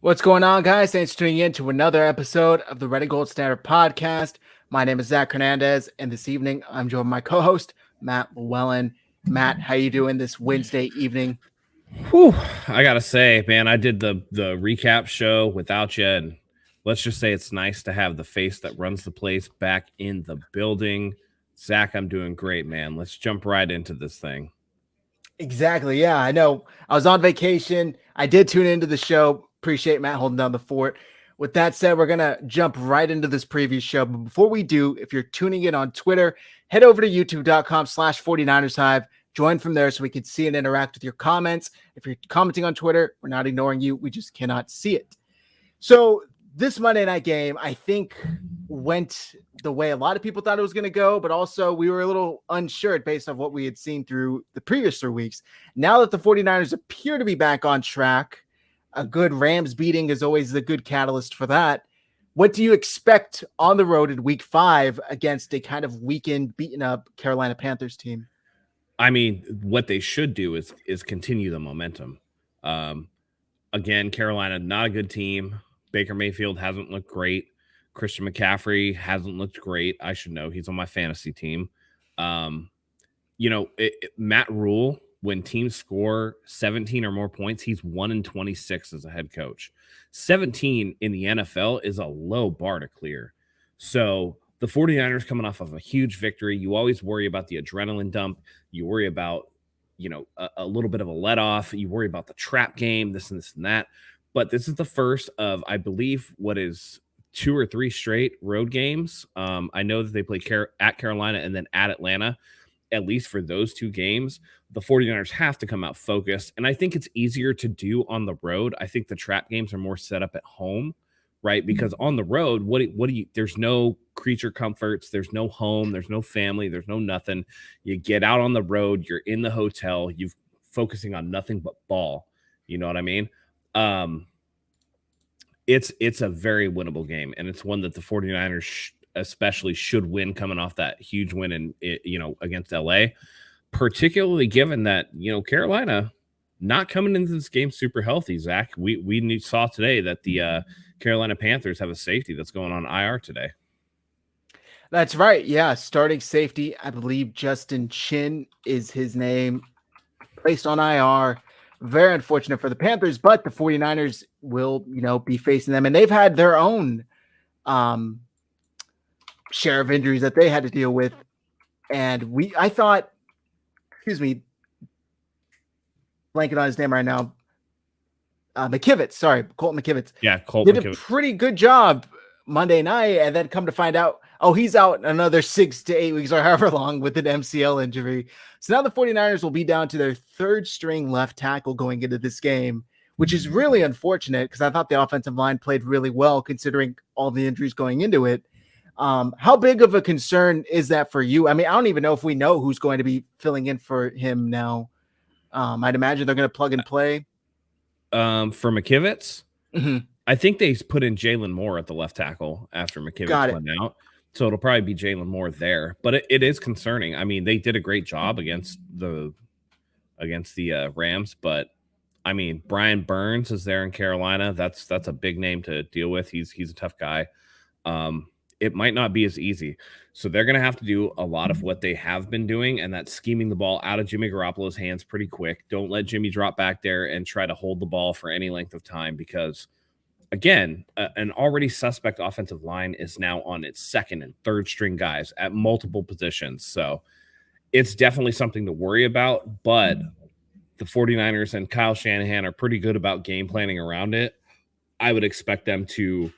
What's going on, guys? Thanks for tuning in to another episode of the Red and Gold Standard podcast. My name is Zach Hernandez, and this evening I'm joined by my co-host, Matt Llewellyn. Matt, how you doing this Wednesday evening? Whew, I gotta say, man, I did the recap show without you, and let's just say it's nice to have the face that runs the place back in the building. Zach, I'm doing great, man. Let's jump right into this thing. Exactly. Yeah, I know. I was on vacation. I did tune into the show. Appreciate Matt holding down the fort. With that said, we're going to jump right into this preview show. But before we do, if you're tuning in on Twitter, head over to youtube.com/49ers Hive. Join from there so we can see and interact with your comments. If you're commenting on Twitter, we're not ignoring you. We just cannot see it. So this Monday night game, I think, went the way a lot of people thought it was going to go, but also we were a little unsure based on what we had seen through the previous 3 weeks. Now that the 49ers appear to be back on track, a good Rams beating is always the good catalyst for that. What do you expect on the road in week 5 against a kind of weakened, beaten up Carolina Panthers team? I mean, what they should do is continue the momentum. Again, Carolina, not a good team. Baker Mayfield hasn't looked great. Christian McCaffrey hasn't looked great. I should know. He's on my fantasy team. Matt Rule, when teams score 17 or more points, he's 1-26 as a head coach. 17 in the NFL is a low bar to clear. So the 49ers coming off of a huge victory, you always worry about the adrenaline dump. You worry about, a little bit of a let off. You worry about the trap game, this and that. But this is the first of, I believe, what is 2 or 3 straight road games. I know that they play at Carolina and then at Atlanta. At least for those 2 games, the 49ers have to come out focused. And I think it's easier to do on the road. I think the trap games are more set up at home, right? Because on the road, what do you, there's no creature comforts. There's no home. There's no family. There's no nothing. You get out on the road. You're in the hotel. You're focusing on nothing but ball. You know what I mean? It's a very winnable game, and it's one that the 49ers especially should win, coming off that huge win against LA, particularly given that, Carolina not coming into this game super healthy. Zach, we saw today that the Carolina Panthers have a safety that's going on IR today. That's right. Yeah. Starting safety, I believe Justin Chin is his name, placed on IR. Very unfortunate for the Panthers, but the 49ers will, be facing them. And they've had their own share of injuries that they had to deal with. And blanking on his name right now. Colton McKivitz. Yeah, Colton did a pretty good job Monday night, and then come to find out, he's out another 6 to 8 weeks or however long with an MCL injury. So now the 49ers will be down to their 3rd string left tackle going into this game, which is really unfortunate because I thought the offensive line played really well considering all the injuries going into it. How big of a concern is that for you? I mean, I don't even know if we know who's going to be filling in for him now. I'd imagine they're going to plug and play. For McKivitz, I think they put in Jalen Moore at the left tackle after McKivitz went out. So it'll probably be Jalen Moore there. But it is concerning. I mean, they did a great job against the Rams. But, I mean, Brian Burns is there in Carolina. That's a big name to deal with. He's a tough guy. It might not be as easy. So they're going to have to do a lot of what they have been doing, and that's scheming the ball out of Jimmy Garoppolo's hands pretty quick. Don't let Jimmy drop back there and try to hold the ball for any length of time because, again, an already suspect offensive line is now on its 2nd and 3rd string guys at multiple positions. So it's definitely something to worry about, but the 49ers and Kyle Shanahan are pretty good about game planning around it. I would expect them to,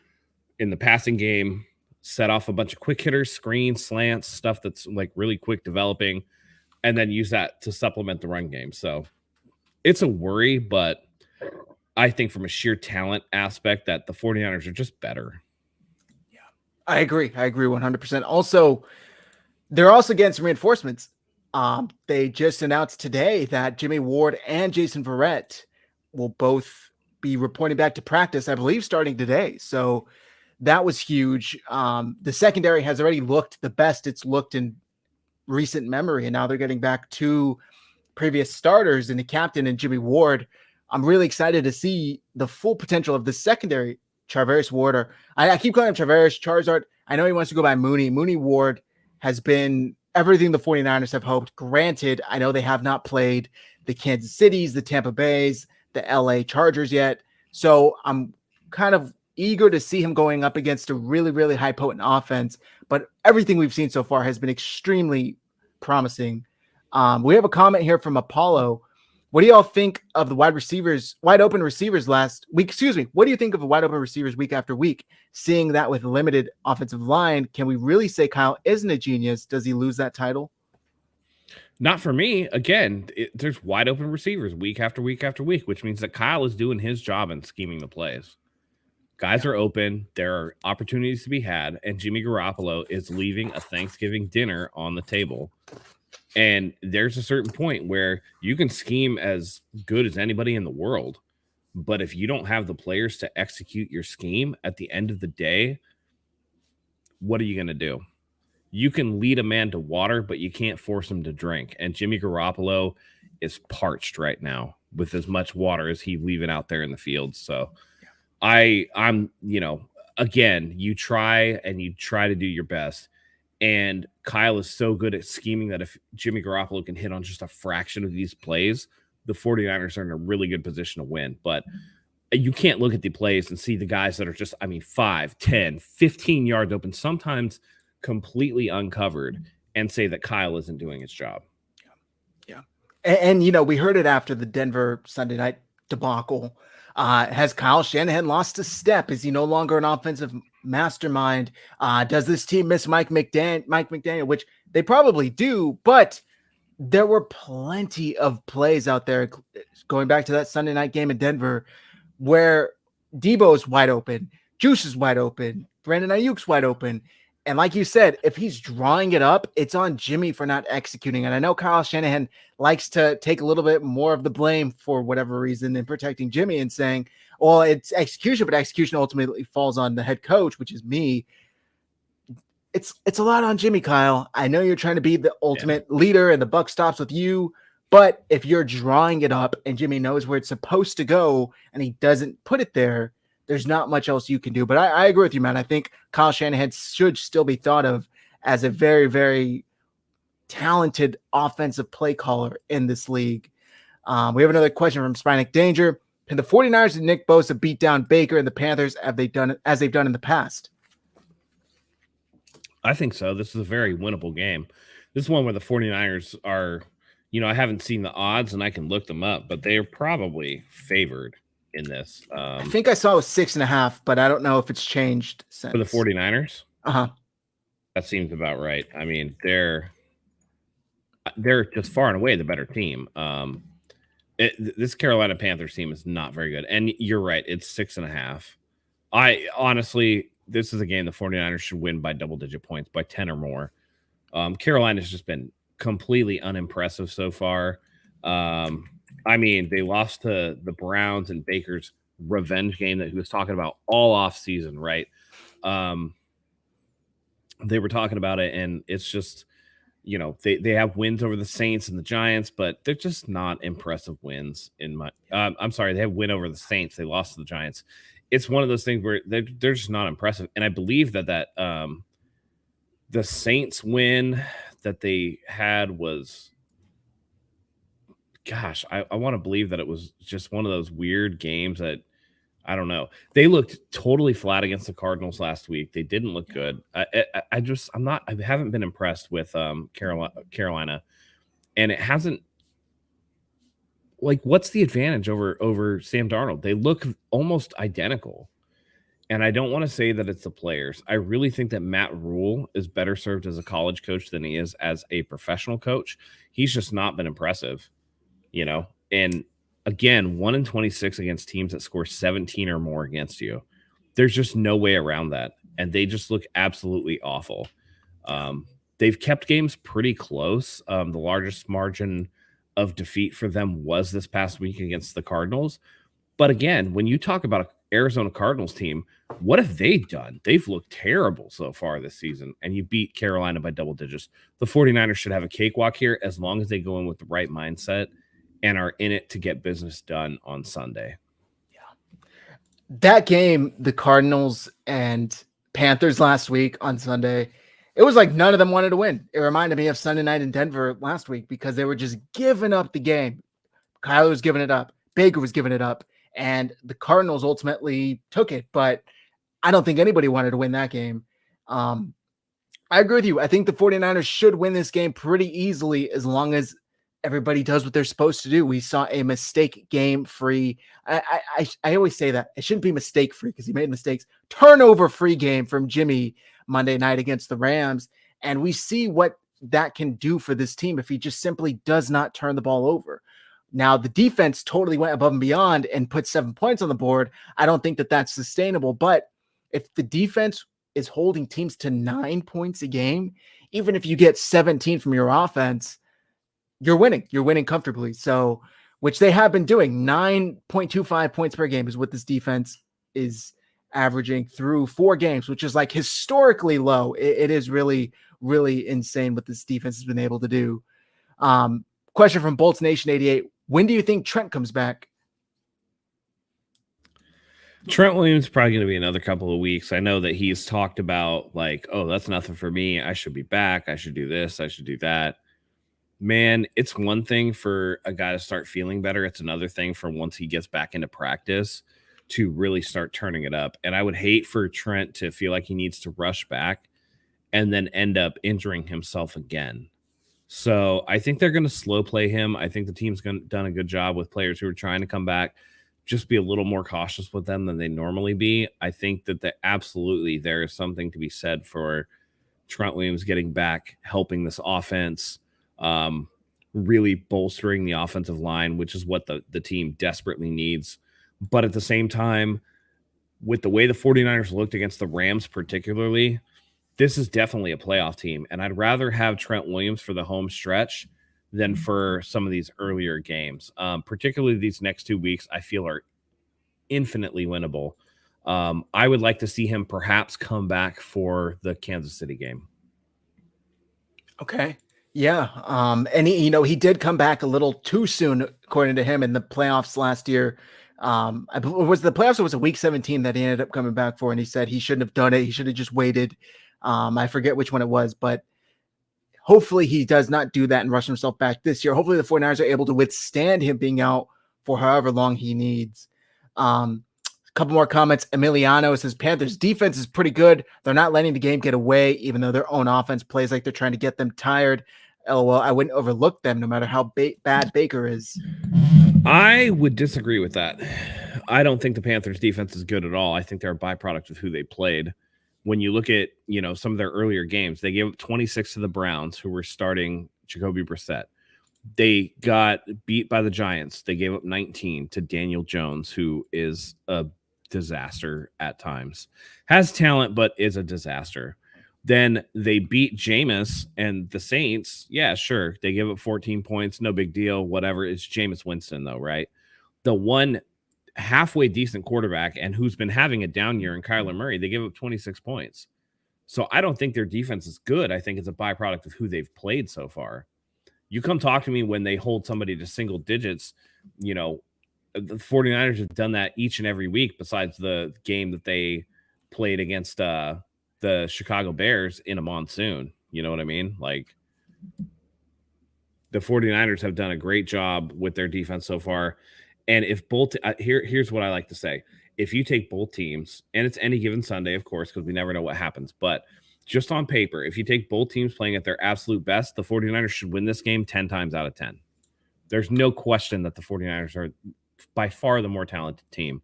in the passing game, set off a bunch of quick hitters, screens, slants, stuff that's like really quick developing, and then use that to supplement the run game. So it's a worry, but I think from a sheer talent aspect that the 49ers are just better. Yeah, I agree 100%. Also, they're also getting some reinforcements. They just announced today that Jimmy Ward and Jason Verrett will both be reporting back to practice, I believe, starting today. So that was huge. The secondary has already looked the best it's looked in recent memory, and now they're getting back 2 previous starters in the captain and Jimmy Ward. I'm really excited to see the full potential of the secondary. Charvarius Ward, or I keep calling him Charvarius Charizard. I know he wants to go by Mooney. Mooney Ward has been everything the 49ers have hoped. Granted, I know they have not played the Kansas Cities, the Tampa Bays, the LA Chargers yet. So I'm kind of eager to see him going up against a really, really high potent offense. But everything we've seen so far has been extremely promising. We have a comment here from Apollo. What do y'all think of the wide open receivers last week? Excuse me. What do you think of the wide open receivers week after week? Seeing that with limited offensive line, can we really say Kyle isn't a genius? Does he lose that title? Not for me. Again, there's wide open receivers week after week after week, which means that Kyle is doing his job and scheming the plays. Guys are open. There are opportunities to be had, and Jimmy Garoppolo is leaving a Thanksgiving dinner on the table. And there's a certain point where you can scheme as good as anybody in the world, but if you don't have the players to execute your scheme at the end of the day, what are you going to do? You can lead a man to water, but you can't force him to drink. And Jimmy Garoppolo is parched right now with as much water as he's leaving out there in the field. So I'm, again, you try to do your best. And Kyle is so good at scheming that if Jimmy Garoppolo can hit on just a fraction of these plays, the 49ers are in a really good position to win. But you can't look at the plays and see the guys that are just, 5, 10, 15 yards open, sometimes completely uncovered, and say that Kyle isn't doing his job. Yeah. And we heard it after the Denver Sunday night debacle. Has Kyle Shanahan lost a step? Is he no longer an offensive mastermind? Does this team miss Mike McDaniel, which they probably do, but there were plenty of plays out there going back to that Sunday night game in Denver where Debo's wide open, Juice is wide open, Brandon Ayuk's wide open. And like you said, if he's drawing it up, it's on Jimmy for not executing. And I know Kyle Shanahan likes to take a little bit more of the blame for whatever reason in protecting Jimmy and saying, well, it's execution, but execution ultimately falls on the head coach, which is me. It's a lot on Jimmy, Kyle. I know you're trying to be the ultimate leader and the buck stops with you, but if you're drawing it up and Jimmy knows where it's supposed to go and he doesn't put it there, there's not much else you can do. But I agree with you, man. I think Kyle Shanahan should still be thought of as a very, very talented offensive play caller in this league. We have another question from Spinic Danger. Can the 49ers and Nick Bosa beat down Baker and the Panthers as they've done in the past? I think so. This is a very winnable game. This is one where the 49ers are, I haven't seen the odds and I can look them up, but they are probably favored in this. I think I saw it was 6.5, but I don't know if it's changed since. For the 49ers? Uh-huh. That seems about right. They're just far and away the better team. This Carolina Panthers team is not very good. And you're right, it's 6.5. I honestly, this is a game the 49ers should win by double-digit points, by 10 or more. Carolina's just been completely unimpressive so far. They lost to the Browns in Baker's revenge game that he was talking about all off season, right? They were talking about it, and it's just, they have wins over the Saints and the Giants, but they're just not impressive wins I'm sorry, they have win over the Saints. They lost to the Giants. It's one of those things where they're just not impressive. And I believe that the Saints win that they had was, gosh, I want to believe that it was just one of those weird games that, I don't know. They looked totally flat against the Cardinals last week. They didn't look good. I haven't been impressed with Carolina, and it hasn't. What's the advantage over Sam Darnold? They look almost identical. And I don't want to say that it's the players. I really think that Matt Rule is better served as a college coach than he is as a professional coach. He's just not been impressive, and again, 1-26 against teams that score 17 or more against you. There's just no way around that. And they just look absolutely awful. They've kept games pretty close. The largest margin of defeat for them was this past week against the Cardinals. But again, when you talk about an Arizona Cardinals team, what have they done? They've looked terrible so far this season, and you beat Carolina by double digits. The 49ers should have a cakewalk here as long as they go in with the right mindset and are in it to get business done on Sunday. That game, the Cardinals and Panthers last week on Sunday, it was like none of them wanted to win. It reminded me of Sunday night in Denver last week because they were just giving up the game. Kyler was giving it up. Baker was giving it up. And the Cardinals ultimately took it. But I don't think anybody wanted to win that game. I agree with you. I think the 49ers should win this game pretty easily as long as everybody does what they're supposed to do. We saw a mistake game free. I always say that it shouldn't be mistake free because he made mistakes. Turnover free game from Jimmy Monday night against the Rams. And we see what that can do for this team if he just simply does not turn the ball over. Now, the defense totally went above and beyond and put 7 points on the board. I don't think that that's sustainable. But if the defense is holding teams to 9 points a game, even if you get 17 from your offense, you're winning. You're winning comfortably. So, which they have been doing. 9.25 points per game is what this defense is averaging through 4 games, which is like historically low. It is really, really insane what this defense has been able to do. Question from Bolts Nation 88. When do you think Trent comes back? Trent Williams is probably going to be another couple of weeks. I know that he's talked about like, oh, that's nothing for me. I should be back. I should do this. I should do that. Man, it's one thing for a guy to start feeling better. It's another thing for once he gets back into practice to really start turning it up. And I would hate for Trent to feel like he needs to rush back and then end up injuring himself again. So I think they're going to slow play him. I think the team's done a good job with players who are trying to come back. Just be a little more cautious with them than they normally be. I think that absolutely there is something to be said for Trent Williams getting back, helping this offense, really bolstering the offensive line, which is what the team desperately needs. But at the same time, with the way the 49ers looked against the Rams particularly, this is definitely a playoff team. And I'd rather have Trent Williams for the home stretch than for some of these earlier games. Particularly these next 2 weeks, I feel are infinitely winnable. I would like to see him perhaps come back for the Kansas City game. Okay. Yeah. And he did come back a little too soon, according to him, in the playoffs last year. Was the playoffs or was it week 17 that he ended up coming back for? And he said he shouldn't have done it. He should have just waited. I forget which one it was, but hopefully he does not do that and rush himself back this year. Hopefully the 49ers are able to withstand him being out for however long he needs. A couple more comments. Emiliano says Panthers defense is pretty good. They're not letting the game get away, even though their own offense plays like they're trying to get them tired. LOL, I wouldn't overlook them no matter how bad Baker is. I would disagree with that. I don't think the Panthers defense is good at all. I think they're a byproduct of who they played. When you look at, some of their earlier games, they gave up 26 to the Browns, who were starting Jacoby Brissett. They got beat by the Giants. They gave up 19 to Daniel Jones, who is a disaster at times. Has talent, but is a disaster. Then they beat Jameis and the Saints. Yeah, sure. They give up 14 points. No big deal. Whatever. It's Jameis Winston, though, right? The one halfway decent quarterback and who's been having a down year in Kyler Murray, they give up 26 points. So I don't think their defense is good. I think it's a byproduct of who they've played so far. You come talk to me when they hold somebody to single digits. The 49ers have done that each and every week besides the game that they played against the Chicago Bears in a monsoon. You know what I mean? Like, the 49ers have done a great job with their defense so far. And if both here's what I like to say. If you take both teams, and it's any given Sunday, of course, because we never know what happens, but just on paper, if you take both teams playing at their absolute best, the 49ers should win this game 10 times out of 10. There's no question that the 49ers are by far the more talented team.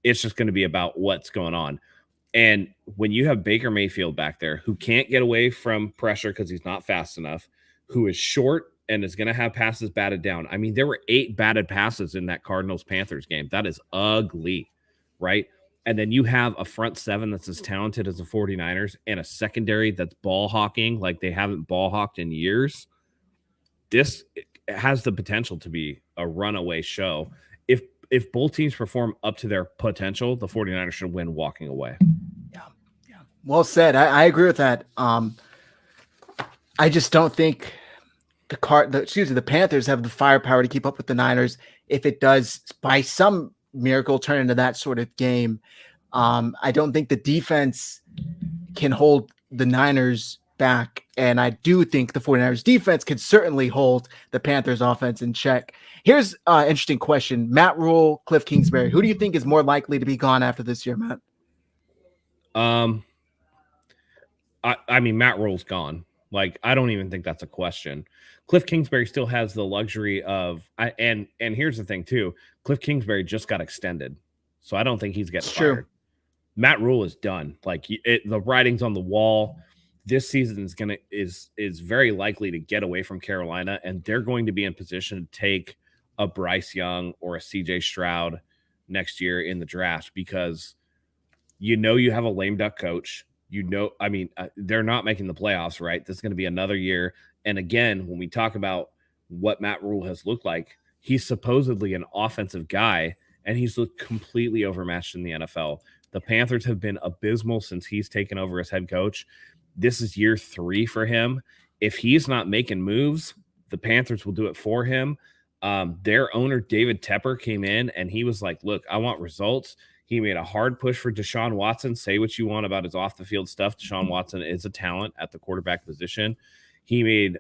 It's just going to be about what's going on. And when you have Baker Mayfield back there who can't get away from pressure because he's not fast enough, who is short and is going to have passes batted down. I mean, there were 8 batted passes in that Cardinals-Panthers game. That is ugly, right? And then you have a front seven that's as talented as the 49ers and a secondary that's ball hawking like they haven't ball hawked in years. This has the potential to be a runaway show. If both teams perform up to their potential, the 49ers should win walking away. Yeah. Well said. I agree with that. I just don't think the Panthers have the firepower to keep up with the Niners if it does by some miracle turn into that sort of game. I don't think the defense can hold the Niners back, and I do think the 49ers defense can certainly hold the Panthers offense in check. Here's an interesting question. Matt Rule, Cliff Kingsbury, who do you think is more likely to be gone after this year, Matt? I mean, Matt Rule's gone. Like, I don't even think that's a question. Cliff Kingsbury still has the luxury of, and here's the thing too. Cliff Kingsbury just got extended, so I don't think he's getting fired. True. Matt Rule is done. Like, the writing's on the wall. This season is very likely to get away from Carolina, and they're going to be in position to take a Bryce Young or a CJ Stroud next year in the draft, because you have a lame duck coach. They're not making the playoffs, right? This is going to be another year. And again, when we talk about what Matt Rule has looked like, he's supposedly an offensive guy, and he's looked completely overmatched in the NFL. The Panthers have been abysmal since he's taken over as head coach. This is year 3 for him. If he's not making moves, the Panthers will do it for him. Their owner, David Tepper, came in and he was like, look, I want results. He made a hard push for Deshaun Watson. Say what you want about his off-the-field stuff. Deshaun Watson is a talent at the quarterback position. He made,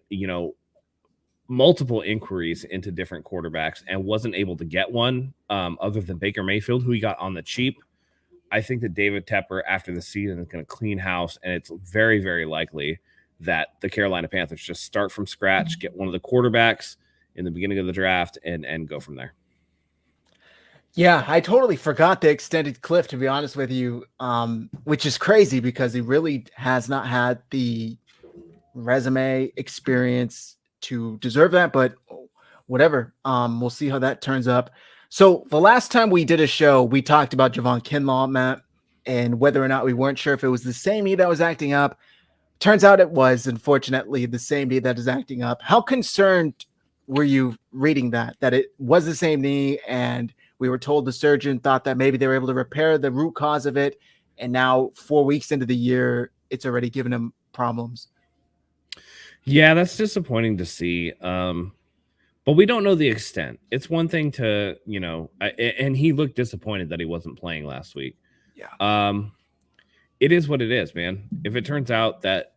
multiple inquiries into different quarterbacks and wasn't able to get one other than Baker Mayfield, who he got on the cheap. I think that David Tepper, after the season, is going to clean house, and it's very, very likely that the Carolina Panthers just start from scratch, get one of the quarterbacks in the beginning of the draft, and go from there. Yeah, I totally forgot they extended Cliff, to be honest with you, which is crazy because he really has not had the resume experience to deserve that, but whatever. We'll see how that turns up. So the last time we did a show, we talked about Javon Kinlaw, Matt, and whether or not we weren't sure if it was the same knee that was acting up. Turns out it was, unfortunately, the same knee that is acting up. How concerned were you reading that it was the same knee, and we were told the surgeon thought that maybe they were able to repair the root cause of it, and now 4 weeks into the year, it's already given him problems? Yeah, that's disappointing to see. But we don't know the extent. It's one thing to, and he looked disappointed that he wasn't playing last week. Yeah. It is what it is, man. If it turns out that,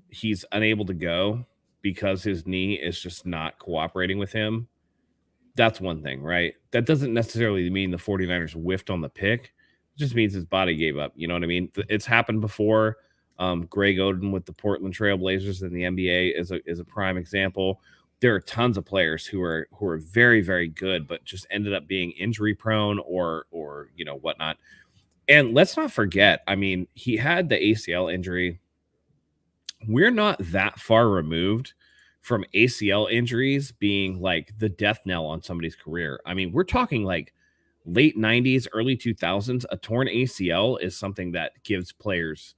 he's unable to go because his knee is just not cooperating with him, that's one thing, right? That doesn't necessarily mean the 49ers whiffed on the pick. It just means his body gave up. You know what I mean? It's happened before. Greg Oden with the Portland Trail Blazers in the NBA is a prime example. There are tons of players who are very, very good, but just ended up being injury prone or whatnot. And let's not forget, I mean, he had the ACL injury. We're not that far removed from ACL injuries being like the death knell on somebody's career. I mean, we're talking like late 90s, early 2000s. A torn ACL is something that gives players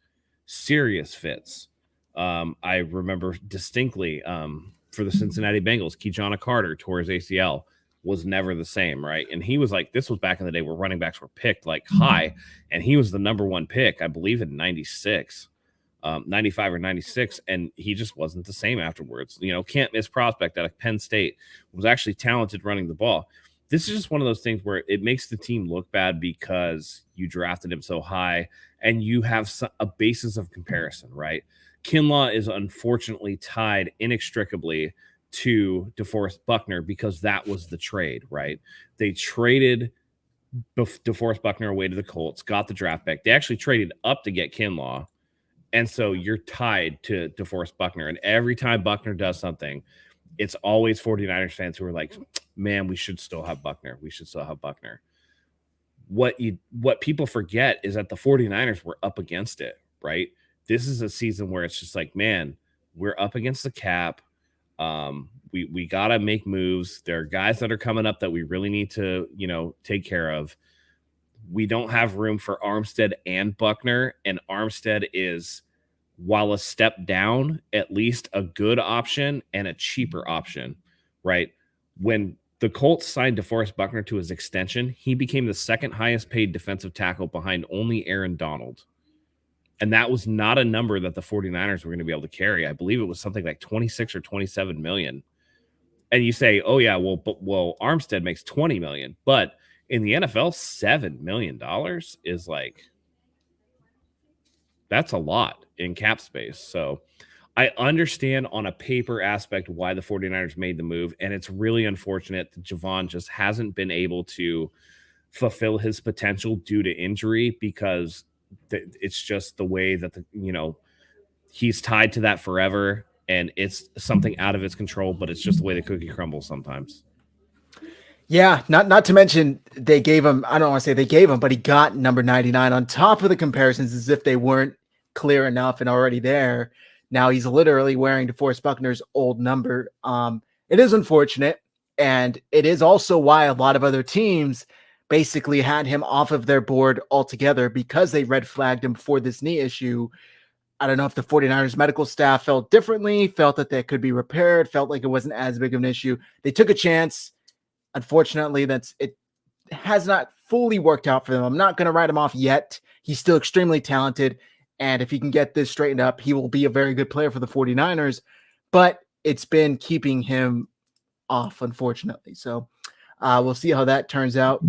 serious fits. I remember distinctly for the Cincinnati Bengals, Keyshawn Carter tore his ACL, was never the same, right? And he was like, this was back in the day where running backs were picked like high, and he was the number 1 pick, I believe, in 96, 95 or 96, and he just wasn't the same afterwards. Can't miss prospect out of Penn State, was actually talented running the ball. This is just one of those things where it makes the team look bad because you drafted him so high and you have a basis of comparison, right? Kinlaw is unfortunately tied inextricably to DeForest Buckner because that was the trade, right? They traded DeForest Buckner away to the Colts, got the draft back. They actually traded up to get Kinlaw. And so you're tied to DeForest Buckner. And every time Buckner does something, it's always 49ers fans who are like, man, we should still have Buckner. We should still have Buckner. What people forget is that the 49ers were up against it, right? This is a season where it's just like, man, we're up against the cap. We got to make moves. There are guys that are coming up that we really need to, take care of. We don't have room for Armstead and Buckner, and Armstead is, while a step down, at least a good option and a cheaper option, right? When the Colts signed DeForest Buckner to his extension, he became the second highest paid defensive tackle behind only Aaron Donald. And that was not a number that the 49ers were going to be able to carry. I believe it was something like 26 or 27 million. And you say, oh yeah, well, Armstead makes 20 million, but in the NFL, $7 million is like, that's a lot in cap space. So I understand on a paper aspect why the 49ers made the move. And it's really unfortunate that Javon just hasn't been able to fulfill his potential due to injury, because it's just the way that he's tied to that forever, and it's something out of his control, but it's just the way the cookie crumbles sometimes. Yeah, not to mention they gave him, I don't want to say they gave him, but he got number 99 on top of the comparisons as if they weren't clear enough and already there. Now he's literally wearing DeForest Buckner's old number. It is unfortunate, and it is also why a lot of other teams basically had him off of their board altogether, because they red flagged him for this knee issue. I don't know if the 49ers medical staff felt differently, felt that they could be repaired, felt like it wasn't as big of an issue. They took a chance. Unfortunately, it has not fully worked out for them. I'm not going to write him off yet. He's still extremely talented, and if he can get this straightened up, he will be a very good player for the 49ers, but it's been keeping him off, unfortunately. So we'll see how that turns out.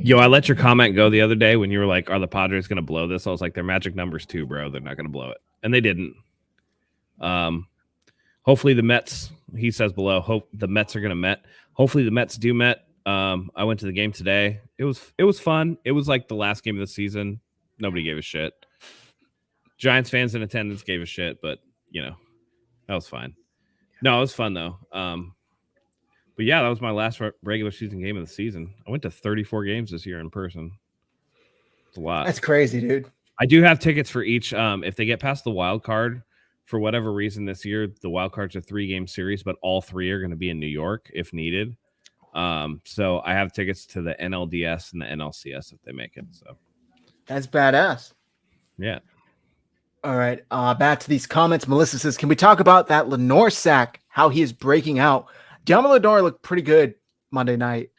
Yo, I let your comment go the other day when you were like, are the Padres going to blow this? I was like, they're magic numbers too, bro. They're not going to blow it. And they didn't. Hopefully the Mets, he says below, hope the Mets are going to Met. Hopefully the Mets do Met. I went to the game today. It was fun. It was like the last game of the season. Nobody gave a shit. Giants fans in attendance gave a shit, but that was fine. No, it was fun though. But yeah, that was my last regular season game of the season. I went to 34 games this year in person. It's a lot. That's crazy, dude. I do have tickets for each. If they get past the wild card, for whatever reason this year, the wild card's a 3-game series, but all 3 are going to be in New York if needed. So I have tickets to the NLDS and the NLCS if they make it. So that's badass. Yeah. All right. Back to these comments. Melissa says, can we talk about that Lenore sack, how he is breaking out? Diamo Lenore looked pretty good Monday night.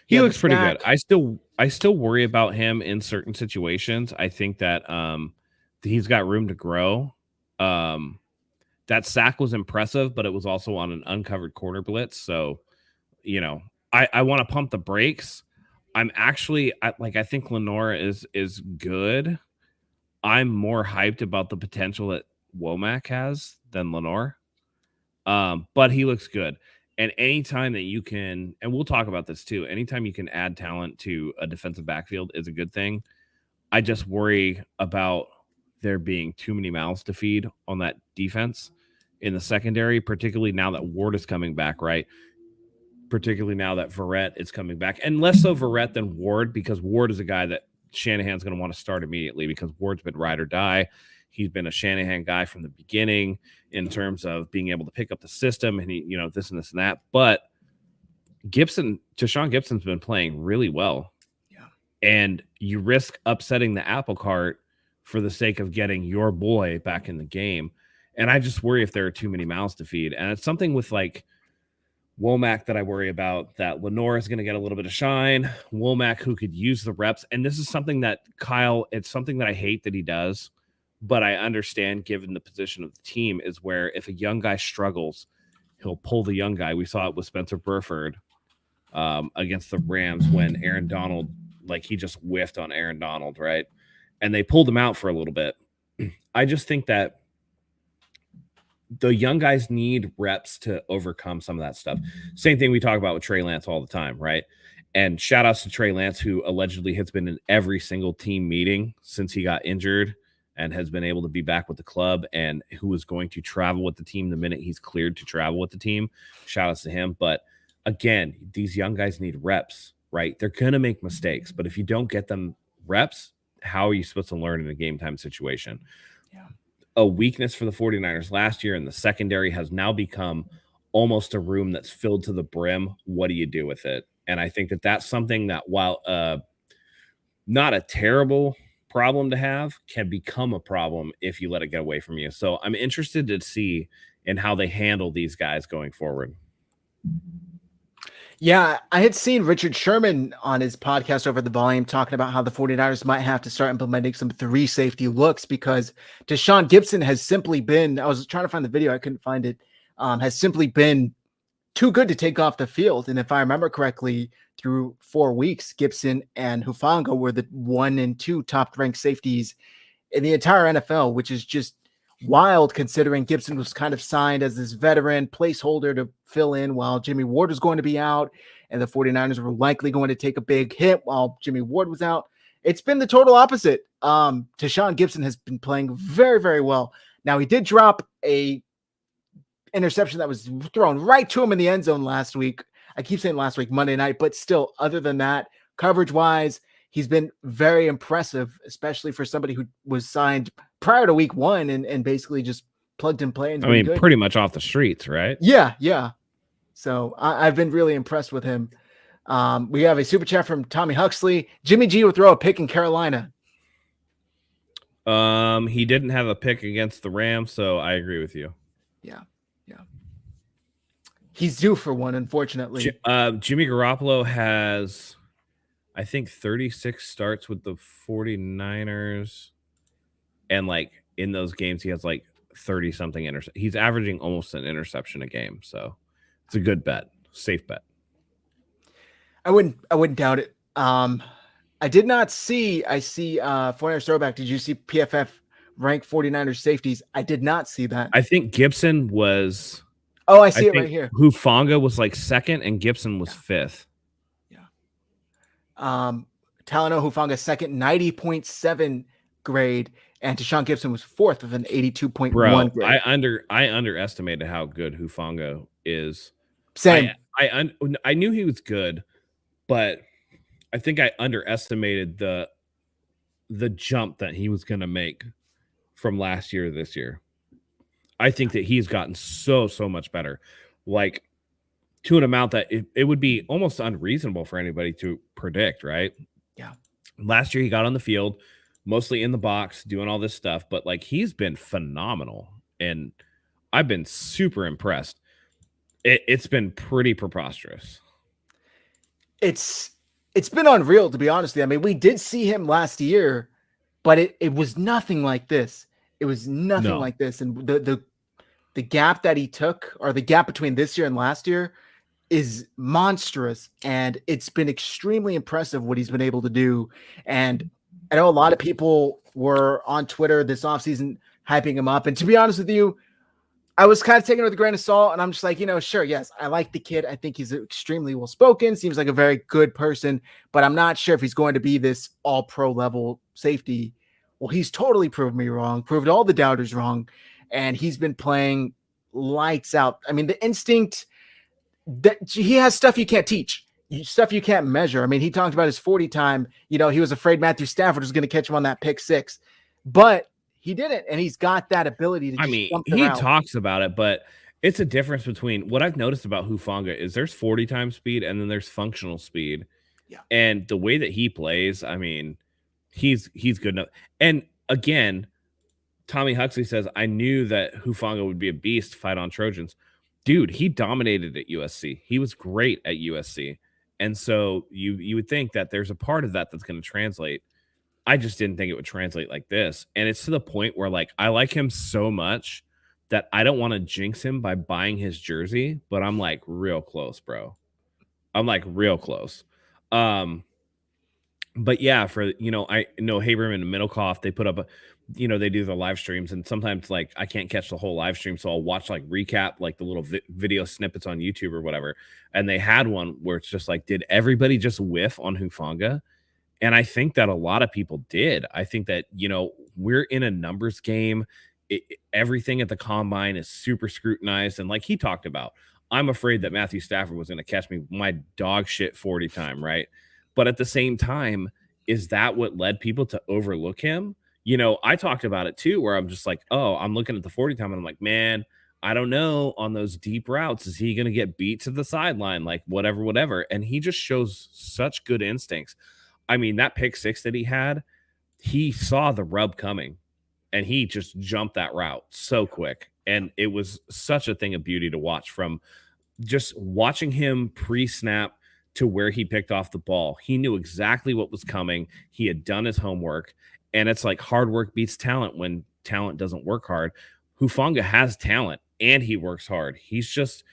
He looks pretty good. I still worry about him in certain situations. I think that he's got room to grow. That sack was impressive, but it was also on an uncovered corner blitz. So, I want to pump the brakes. I'm actually I think Lenore is good. I'm more hyped about the potential that Womack has than Lenore. But he looks good. And anytime that you can, and we'll talk about this too, anytime you can add talent to a defensive backfield is a good thing. I just worry about there being too many mouths to feed on that defense in the secondary, particularly now that Ward is coming back, right? Particularly now that Verrett is coming back, and less so Verrett than Ward, because Ward is a guy that Shanahan's going to want to start immediately, because Ward's been ride or die. He's been a Shanahan guy from the beginning in terms of being able to pick up the system, and he, this and this and that. But Tashawn Gibson's been playing really well. Yeah. And you risk upsetting the apple cart for the sake of getting your boy back in the game. And I just worry if there are too many mouths to feed. And it's something with like Womack that I worry about, that Lenore is going to get a little bit of shine. Womack, who could use the reps. And this is something that Kyle, it's something that I hate that he does, but I understand given the position of the team, is where if a young guy struggles, he'll pull the young guy. We saw it with Spencer Burford against the Rams when Aaron Donald, he just whiffed on Aaron Donald, right? And they pulled him out for a little bit. I just think that the young guys need reps to overcome some of that stuff. Same thing we talk about with Trey Lance all the time, right? And shout outs to Trey Lance, who allegedly has been in every single team meeting since he got injured and has been able to be back with the club, and who is going to travel with the team the minute he's cleared to travel with the team. Shout outs to him. But again, these young guys need reps, right? They're going to make mistakes, but if you don't get them reps, how are you supposed to learn in a game time situation? Yeah. A weakness for the 49ers last year in the secondary has now become almost a room that's filled to the brim. What do you do with it? And I think that that's something that, while not a terrible problem to have, can become a problem if you let it get away from you. So I'm interested to see in how they handle these guys going forward. Yeah, I had seen Richard Sherman on his podcast Over the Volume talking about how the 49ers might have to start implementing some 3 safety looks because Deshaun Gibson has simply been, I was trying to find the video, I couldn't find it, has simply been too good to take off the field. And if I remember correctly, through 4 weeks, Gibson and Hufanga were the 1 and 2 top ranked safeties in the entire NFL, which is just wild considering Gibson was kind of signed as this veteran placeholder to fill in while Jimmy Ward was going to be out, and the 49ers were likely going to take a big hit while Jimmy Ward was out. It's been the total opposite. Deshaun Gibson has been playing very, very well. Now, he did drop a interception that was thrown right to him in the end zone last week. I keep saying last week, Monday night, but still, other than that, coverage-wise, he's been very impressive, especially for somebody who was signed prior to week 1 and basically just plugged and played. I mean, pretty much off the streets, right? Yeah. So I've been really impressed with him. We have a super chat from Tommy Huxley. Jimmy G will throw a pick in Carolina. He didn't have a pick against the Rams, so I agree with you. Yeah. He's due for one, unfortunately. Jimmy Garoppolo has, I think, 36 starts with the 49ers. And, like, in those games, he has, like, 30-something interceptions. He's averaging almost an interception a game. So it's a good bet. Safe bet. I wouldn't doubt it. I did not see, I see 49ers throwback. Did you see PFF rank 49ers safeties? I did not see that. I think Gibson was... Oh, I see it right here. Hufanga was like 2nd and Gibson was 5th. Yeah. Talanoa Hufanga 2nd, 90.7 grade, and Deshaun Gibson was 4th with an 82.1 grade. I underestimated how good Hufanga is. Same. I knew he was good, but I think I underestimated the jump that he was going to make from last year to this year. I think that he's gotten so much better, like to an amount that it would be almost unreasonable for anybody to predict, right? Yeah. Last year he got on the field, mostly in the box, doing all this stuff, but like he's been phenomenal, and I've been super impressed. It's been pretty preposterous. It's been unreal, to be honest with you. I mean, we did see him last year, but it was nothing like this. It was nothing like this. And the gap that he took, or the gap between this year and last year, is monstrous. And it's been extremely impressive what he's been able to do. And I know a lot of people were on Twitter this offseason hyping him up. And to be honest with you, I was kind of taking it with a grain of salt. And I'm just like, sure, yes, I like the kid. I think he's extremely well-spoken. Seems like a very good person. But I'm not sure if he's going to be this all-pro level safety. Well, he's totally proved me wrong, proved all the doubters wrong, and he's been playing lights out. I mean, the instinct that he has stuff you can't teach, stuff you can't measure. I mean, he talked about his 40 time. He was afraid Matthew Stafford was going to catch him on that pick 6, but he didn't, and he's got that ability to. He talks about it, but it's a difference between what I've noticed about Hufanga is there's 40 time speed and then there's functional speed. Yeah, and the way that he plays, I mean. He's good enough. And again, Tommy Huxley says, I knew that Hufanga would be a beast to fight on Trojans. Dude, he dominated at USC. He was great at USC. And so you would think that there's a part of that that's going to translate. I just didn't think it would translate like this. And it's to the point where, like, I like him so much that I don't want to jinx him by buying his jersey, but I'm like real close, bro. I'm like real close. But yeah, for, I know Haberman and Middlecoff, they put up they do the live streams, and sometimes like I can't catch the whole live stream. So I'll watch like recap, like the little video snippets on YouTube or whatever. And they had one where it's just like, did everybody just whiff on Hufanga? And I think that a lot of people did. I think that, we're in a numbers game. Everything at the combine is super scrutinized. And like he talked about, I'm afraid that Matthew Stafford was going to catch me my dog shit 40 time, right? But at the same time, is that what led people to overlook him? I talked about it too, where I'm just like, oh, I'm looking at the 40 time and I'm like, man, I don't know, on those deep routes, is he going to get beat to the sideline? Like whatever. And he just shows such good instincts. I mean, that pick 6 that he had, he saw the rub coming and he just jumped that route so quick. And it was such a thing of beauty to watch from just watching him pre-snap to where he picked off the ball, he knew exactly what was coming. He had done his homework, and it's like hard work beats talent when talent doesn't work hard. Hufanga has talent and he works hard. He's just,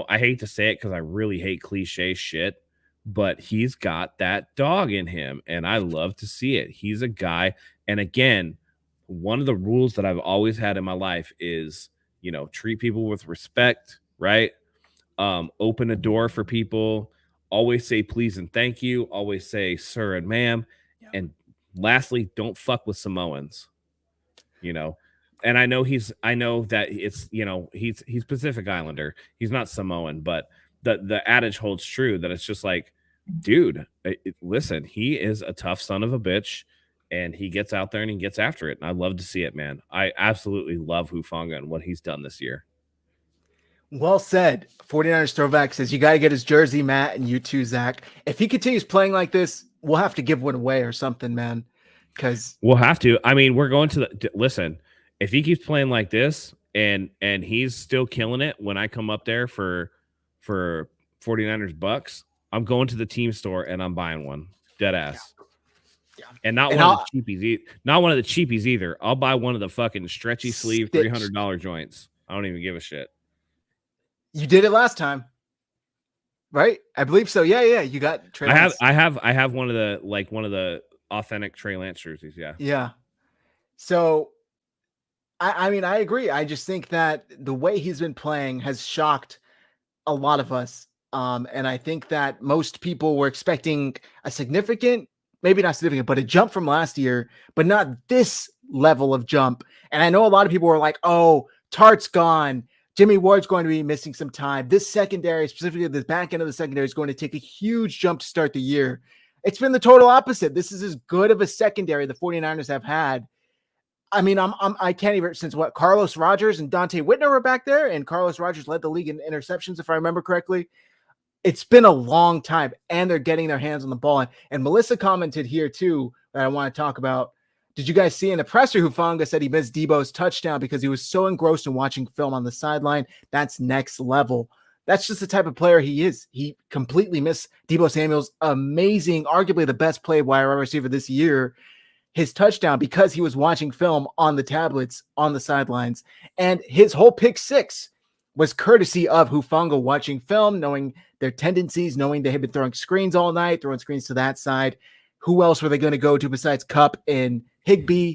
I hate to say it because I really hate cliche shit, but he's got that dog in him, and I love to see it. He's a guy, and again, one of the rules that I've always had in my life is, treat people with respect, right? Open a door for people, always say please and thank you, always say sir and ma'am. Yeah. And lastly, don't fuck with Samoans, and I know that it's, he's Pacific Islander, he's not Samoan, but the adage holds true that it's just like, dude, listen, he is a tough son of a bitch, and he gets out there and he gets after it. And I love to see it, man. I absolutely love Hufanga and what he's done this year. Well said. 49ers throwback says you got to get his jersey, Matt, and you too, Zach. If he continues playing like this, we'll have to give one away or something, man. Because we'll have to. I mean, we're going to listen. If he keeps playing like this and he's still killing it when I come up there for 49ers Bucks, I'm going to the team store and I'm buying one. Dead ass. Yeah. And not one of the cheapies. Not one of the cheapies either. I'll buy one of the fucking stretchy sleeve $300 joints. I don't even give a shit. You did it last time, right? I believe so. Yeah. You got Trey Lance. I have one of the authentic Trey Lance jerseys. Yeah. Yeah. So, I mean, I agree. I just think that the way he's been playing has shocked a lot of us. And I think that most people were expecting a significant, maybe not significant, but a jump from last year, but not this level of jump. And I know a lot of people were like, oh, Tart's gone. Jimmy Ward's going to be missing some time. This secondary, specifically the back end of the secondary, is going to take a huge jump to start the year. It's been the total opposite. This is as good of a secondary the 49ers have had. I mean, I can't even, since what, Carlos Rogers and Dante Whitner were back there, and Carlos Rogers led the league in interceptions, if I remember correctly. It's been a long time, and they're getting their hands on the ball. And Melissa commented here, too, that I want to talk about. Did you guys see in the presser Hufanga said he missed Debo's touchdown because he was so engrossed in watching film on the sideline? That's next level. That's just the type of player he is. He completely missed Debo Samuel's amazing, arguably the best played wide receiver this year, his touchdown, because he was watching film on the tablets on the sidelines. And his whole pick six was courtesy of Hufanga watching film, knowing their tendencies, knowing they had been throwing screens all night, throwing screens to that side. Who else were they going to go to besides Kupp and Higbee?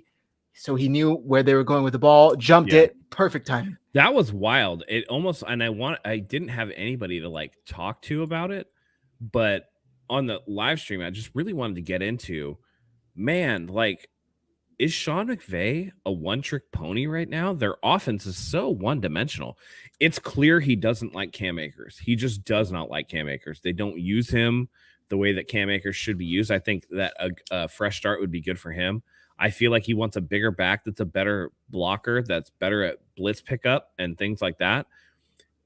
So he knew where they were going with the ball, jumped it, perfect time. That was wild. It almost, and I didn't have anybody to talk to about it, but on the live stream, I just really wanted to get into, man, is Sean McVay a one-trick pony right now? Their offense is so one-dimensional. It's clear he doesn't like Cam Akers. He just does not like Cam Akers. They don't use him the way that Cam Akers should be used. I think that a fresh start would be good for him. I feel like he wants a bigger back that's a better blocker, that's better at blitz pickup and things like that.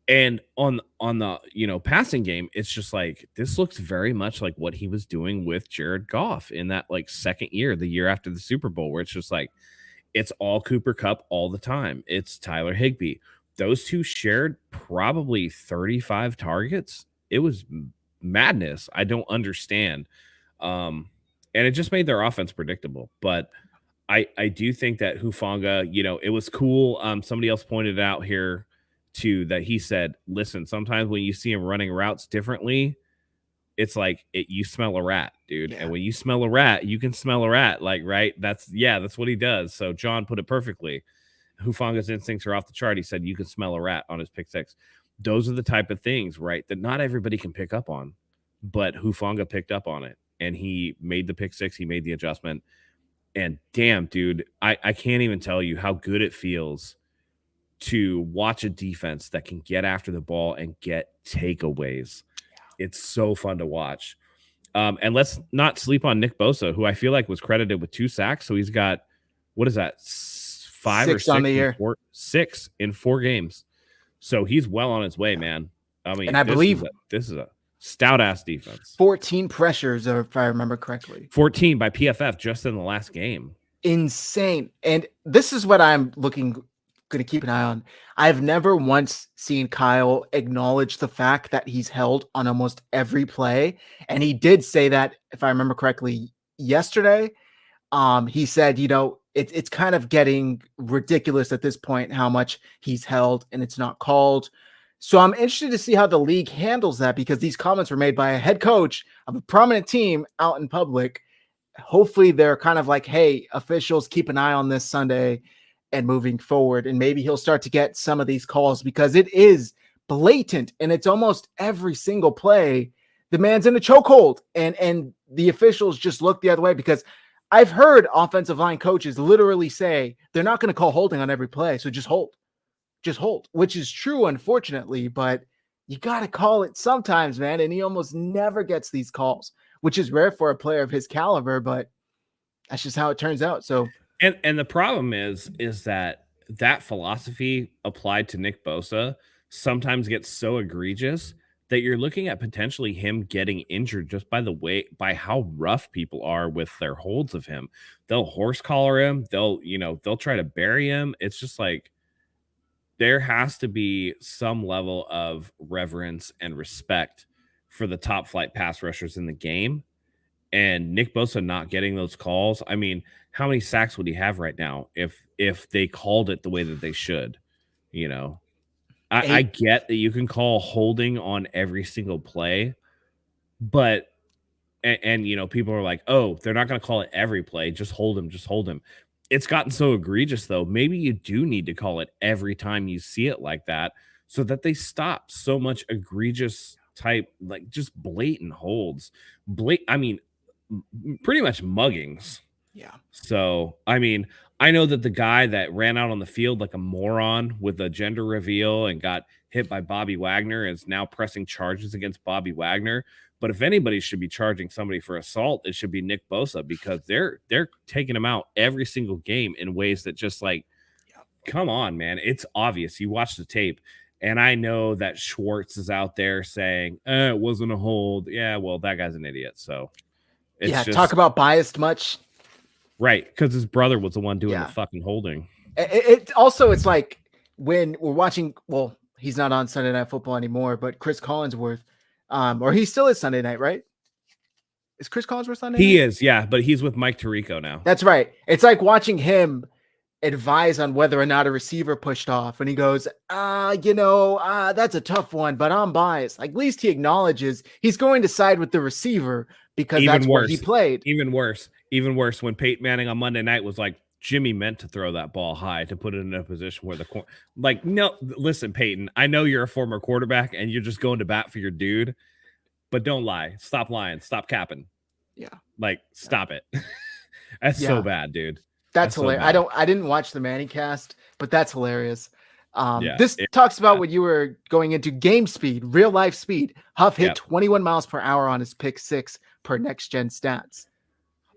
And on the passing game, it's just this looks very much like what he was doing with Jared Goff in that second year, the year after the Super Bowl, where it's just it's all Cooper Kupp all the time. It's Tyler Higbee. Those two shared probably 35 targets. It was madness. I don't understand. And it just made their offense predictable. But I do think that Hufanga, it was cool. Somebody else pointed out here too that he said, listen, sometimes when you see him running routes differently, it's you smell a rat, dude. Yeah. And when you smell a rat, you can smell a rat. Right? That's what he does. So John put it perfectly. Hufanga's instincts are off the chart. He said you can smell a rat on his pick six. Those are the type of things, right, that not everybody can pick up on, but Hufanga picked up on it, and he made the pick six. He made the adjustment, and damn, dude, I can't even tell you how good it feels to watch a defense that can get after the ball and get takeaways. It's so fun to watch. And let's not sleep on Nick Bosa, who I feel like was credited with 2 sacks. So he's got, what is that, 5 6 or 6 on the year. 6 in 4 games. So he's well on his way, man. I mean, and I believe this is a stout ass defense. 14 pressures, if I remember correctly. 14 by PFF just in the last game. Insane. And this is what I'm looking going to keep an eye on. I've never once seen Kyle acknowledge the fact that he's held on almost every play. And he did say that, if I remember correctly, yesterday. He said, it's kind of getting ridiculous at this point how much he's held and it's not called. So I'm interested to see how the league handles that, because these comments were made by a head coach of a prominent team out in public. Hopefully they're kind of like, hey, officials, keep an eye on this Sunday and moving forward. And maybe he'll start to get some of these calls, because it is blatant and it's almost every single play. The man's in a chokehold and the officials just look the other way, because I've heard offensive line coaches literally say they're not going to call holding on every play. So just hold, which is true, unfortunately, but you got to call it sometimes, man. And he almost never gets these calls, which is rare for a player of his caliber, but that's just how it turns out. So, and the problem is that philosophy applied to Nick Bosa sometimes gets so egregious that you're looking at potentially him getting injured just by how rough people are with their holds of him. They'll horse collar him. They'll try to bury him. It's just like, there has to be some level of reverence and respect for the top flight pass rushers in the game. And Nick Bosa not getting those calls. I mean, how many sacks would he have right now if they called it the way that they should? I get that you can call holding on every single play, but people are like, oh, they're not going to call it every play. Just hold him. It's gotten so egregious, though. Maybe you do need to call it every time you see it like that, so that they stop so much egregious type, like just blatant holds. Pretty much muggings. yeah. So, I know that the guy that ran out on the field like a moron with a gender reveal and got hit by Bobby Wagner is now pressing charges against Bobby Wagner. But if anybody should be charging somebody for assault, it should be Nick Bosa, because they're taking him out every single game in ways that just like, come on, man. It's obvious. You watch the tape. And I know that Schwartz is out there saying, it wasn't a hold. Yeah, well, that guy's an idiot. So it's talk about biased much. Right, because his brother was the one doing the fucking holding. It's like when we're watching, well, he's not on Sunday Night Football anymore, but Chris Collinsworth, or he still is Sunday night, right? Is Chris Collinsworth Sunday night? He is, yeah, but he's with Mike Tirico now. That's right. It's like watching him advise on whether or not a receiver pushed off, and he goes, that's a tough one, but I'm biased. Like, at least he acknowledges he's going to side with the receiver, because that's where he played. Even worse when Peyton Manning on Monday night was like, Jimmy meant to throw that ball high to put it in a position where no, listen, Peyton, I know you're a former quarterback and you're just going to bat for your dude, but don't lie. Stop lying. Stop capping. Yeah. Stop it. That's so bad, dude. That's hilarious. So I didn't watch the Manning cast, but that's hilarious. This talks about what you were going into: game speed, real life speed. Huff hit 21 miles per hour on his pick 6 per next gen stats.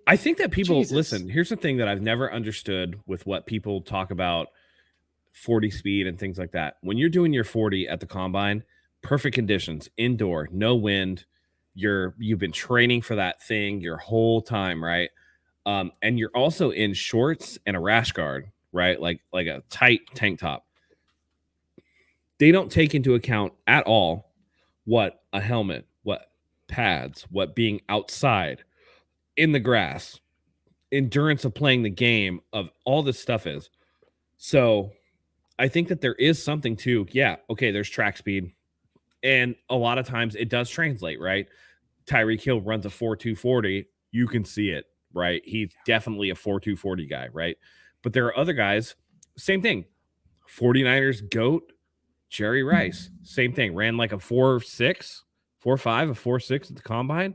I think that people listen. Here's the thing that I've never understood with what people talk about 40 speed and things like that. When you're doing your 40 at the combine, perfect conditions, indoor, no wind. You've been training for that thing your whole time, right? And you're also in shorts and a rash guard, right? Like a tight tank top. They don't take into account at all what a helmet, what pads, what being outside in the grass, endurance of playing the game, of all this stuff is. So I think that there is something to, there's track speed. And a lot of times it does translate, right? Tyreek Hill runs a 4.240. You can see it, right? He's definitely a 4.240 guy, right? But there are other guys, same thing. 49ers GOAT, Jerry Rice, same thing. Ran like a 4.6, 4.5, a 4.6 at the combine.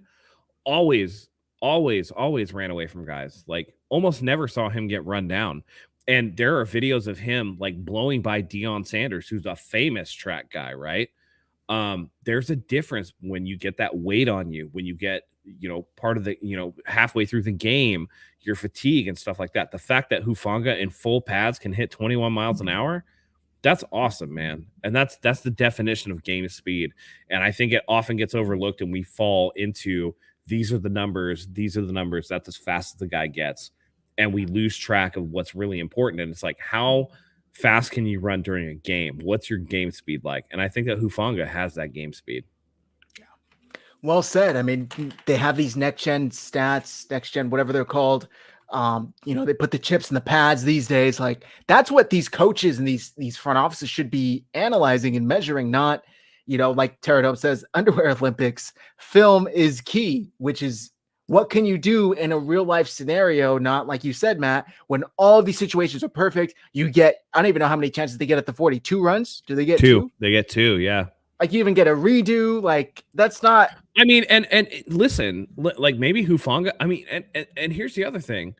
Always ran away from guys. Like, almost never saw him get run down. And there are videos of him like blowing by Deion Sanders, who's a famous track guy, right? There's a difference when you get that weight on you, when you get, part of the, halfway through the game, your fatigue and stuff like that. The fact that Hufanga in full pads can hit 21 miles an hour, that's awesome, man. And that's the definition of game speed. And I think it often gets overlooked, and we fall into, these are the numbers, that's as fast as the guy gets. And we lose track of what's really important. And it's like, how fast can you run during a game? What's your game speed like? And I think that Hufanga has that game speed. Well said. I mean, they have these next gen stats, next gen, whatever they're called. They put the chips in the pads these days. Like that's what these coaches and these front offices should be analyzing and measuring, not, like Pterodome says, underwear Olympics. Film is key, which is what can you do in a real life scenario, not like you said, Matt, when all of these situations are perfect. You get, I don't even know how many chances they get at the 42 runs. Do they get two? They get two, yeah. Like you even get a redo. Like that's not. I mean, and listen, like maybe Hufanga. I mean, and here's the other thing: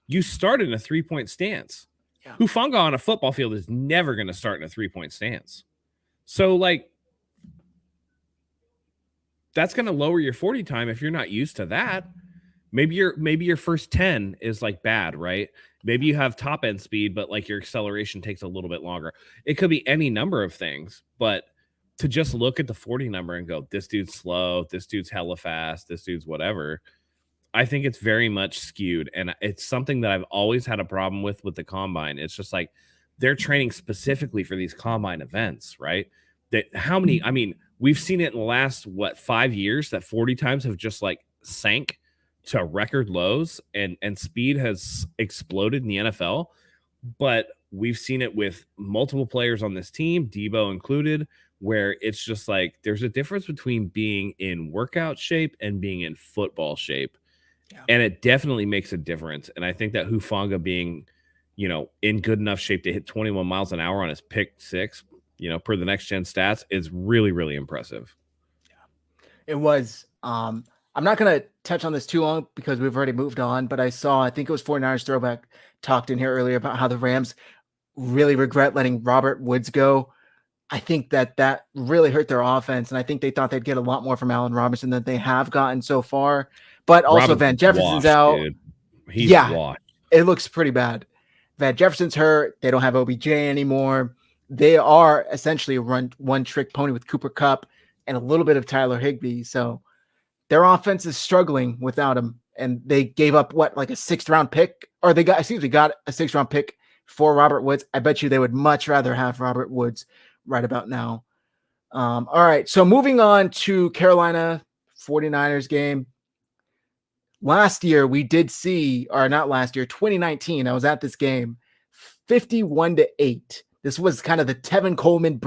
you start in a 3-point stance. Yeah. Hufanga on a football field is never going to start in a 3-point stance. So like, that's going to lower your 40 time if you're not used to that. Maybe your first 10 is like bad, right? Maybe you have top end speed, but like your acceleration takes a little bit longer. It could be any number of things, but to just look at the 40 number and go, this dude's slow, this dude's hella fast, this dude's whatever, I think it's very much skewed. And it's something that I've always had a problem with the combine. It's just like they're training specifically for these combine events, right? That how many, I mean, we've seen it in the last, 5 years that 40 times have just like sank to record lows and speed has exploded in the NFL. But we've seen it with multiple players on this team, Debo included, where it's just like there's a difference between being in workout shape and being in football shape. Yeah. And it definitely makes a difference. And I think that Hufanga being, in good enough shape to hit 21 miles an hour on his pick 6, per the next gen stats is really, really impressive. Yeah. It was, I'm not going to touch on this too long because we've already moved on, but I think it was 49ers Throwback talked in here earlier about how the Rams really regret letting Robert Woods go. I think that really hurt their offense, and I think they thought they'd get a lot more from Allen Robinson than they have gotten so far. But also Van Jefferson's out. Dude. He's washed. It looks pretty bad. Van Jefferson's hurt. They don't have OBJ anymore. They are essentially a one-trick pony with Cooper Kupp and a little bit of Tyler Higbee. So their offense is struggling without him, and they gave up like a 6th-round pick, or they got a 6th-round pick for Robert Woods. I bet you they would much rather have Robert Woods right about now. All right. So moving on to Carolina 49ers game. Last year we did see, or not last year, 2019. I was at this game, 51-8. This was kind of the Tevin Coleman